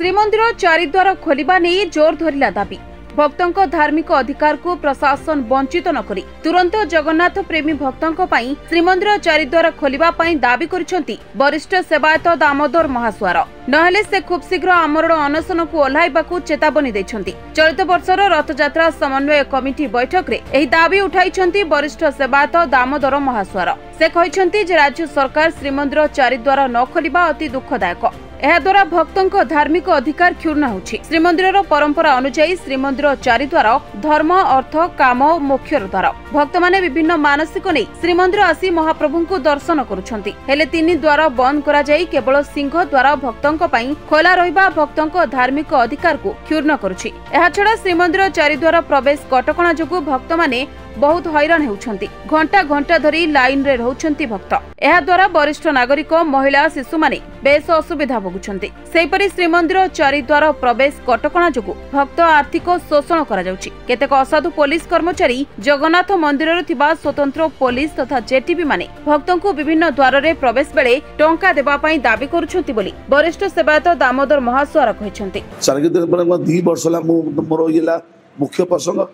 श्रीमंदिर चारिद्वार खोलिबा नहीं जोर धरिला दाबी। भक्तों धार्मिक अधिकार को प्रशासन वंचित न करी तुरंत जगन्नाथ प्रेमी भक्तों पई श्रीमंदिर चारिद्वार खोलिबा पई दाबी करिसेंती वरिष्ठ सेवायत दामोदर महासुआर। नहेले से खूब शीघ्र आमरण अनशन को ओह्लाइबाकू चेतावनी दैछंती। चलित वर्षर रथयात्रा समन्वय कमिटी बैठक रे एही दाबी उठाइछंती वरिष्ठ सेवायत दामोदर महासुआर। से कहिछंती जे राज्य सरकार श्रीमंदिर चारिद्वार न खोलिबा अति दुखदायक। एहा द्वारा भक्तों धार्मिक अधिकार क्षुण्ण होछि। श्रीमंदिर परंपरा अनुसार श्रीमंदिर चारिद्वार धर्म अर्थ काम मोक्षर द्वार। भक्त माने विभिन्न मानसिक नहीं श्रीमंदिर आसी महाप्रभु को दर्शन करुछंती। हेले तीन द्वार बंद करा जाई केवल सिंह द्वार भक्तों पई खोला रहिबा भक्तों धार्मिक अधिकार को क्षुण्ण करुछि। एहा छडा श्रीमंदिर चारिद्वार प्रवेश कटकणा जोगु भक्त माने बहुत हैरान होउछंती। घंटा घंटा धरी लाइन रे रहउछंती भक्त। एहा द्वारा वरिष्ठ नागरिक महिला शिशु माने बेस असुविधा भोगुछंती। सेहिपरि श्रीमंदिर चारिद्वार प्रवेश कटकणा जोगु भक्त आर्थिक शोषण करा जाउछि। केतेक असाधु पुलिस कर्मचारी जगन्नाथ मंदिर रे थिबा स्वतंत्र पुलिस तथा जेटीबी माने भक्तों को विभिन्न द्वार रे प्रवेश बेले टंका देबा पई दाबी करूछंती बोली वरिष्ठ सेवायत दामोदर महासुआर कहिसंती। 2 वर्ष ला मोर इला मुख्य प्रसंग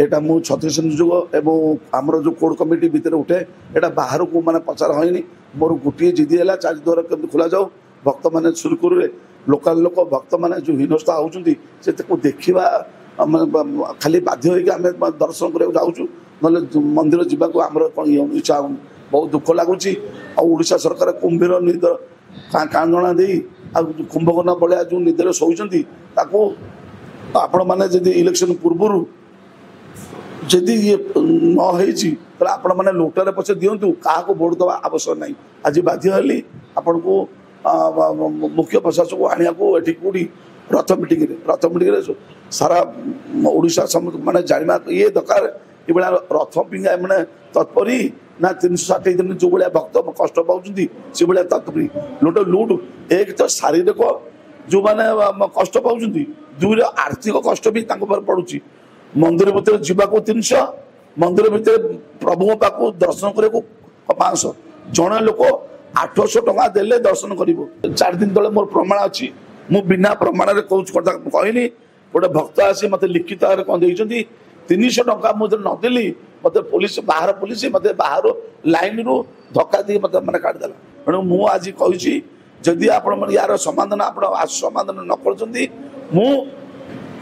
एटा मु छत्तीस नियोग एवं आमर जो कोड कमिटी भितर उठे एटा बाहर को माने पचार होइनी। मोर गोटे जिदी है चारिद्वार केमती खोला जाऊ भक्त मैंने सुरखुरु लोकाल लोक भक्त मैंने जो हिनस्था होती से देखा खाली बाध्य होमें दर्शन कर जाऊँ ना मंदिर जावाक आमर कौन इच्छा हो बहुत दुख लगुच। आशा सरकार कुंभीर निद कांदणा दे कुंभकर्ण भाया जो निदर शोचती आपण मैंने इलेक्शन पूर्व जदि ये न आपण मैंने लोटारे पचे दिंतु क्या भोट दवा आवश्यक नहीं। आज बाध्य हली आपण को मुख्य प्रशासक को आने को कौटी रथ मीटिंग सारा ओडिशा माने जाना ये दरकार ये रथ पिंगा मैंने तत्परी ना 360 दिन जो भाया भक्त कष्ट पाँच से भाया तत्परी लुट एक तो शारीरिक जो मैंने कष्ट पाँच दुई आर्थिक कष्ट भी पड़ुची। मंदिर भीतर जावाक 300 मंदिर भीतर प्रभु पाक दर्शन करने 500 जड़े लोक 800 टका देले दर्शन कर 4 दिन तले मोर प्रमाण अच्छी मु बिना प्रमाण कथा कहनी गोटे भक्त आसी मत लिखित कौन देखते 300 टका मुझे नदेली मत पुलिस बाहर पुलिस मत बाहर लाइन रु धक्का दी मत मैंने काटिदेला। तेणु मु आज कही जदि आप यार समाधान आप समाधान न कर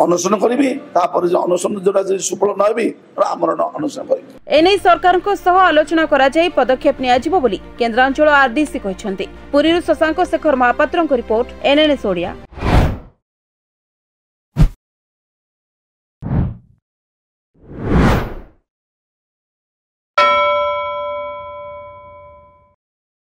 अनशन करी अनशन जो सुफल न आमरण अनशन करी एने सरकार को सह आलोचना करा जाई पदक्षेप नियाजिबो बोली केन्द्रांचल आरडीसी कहिसंती। पुरीरु शशांक शेखर महापात्रଙ୍କ रिपोर्ट एनएनएस ओडिया।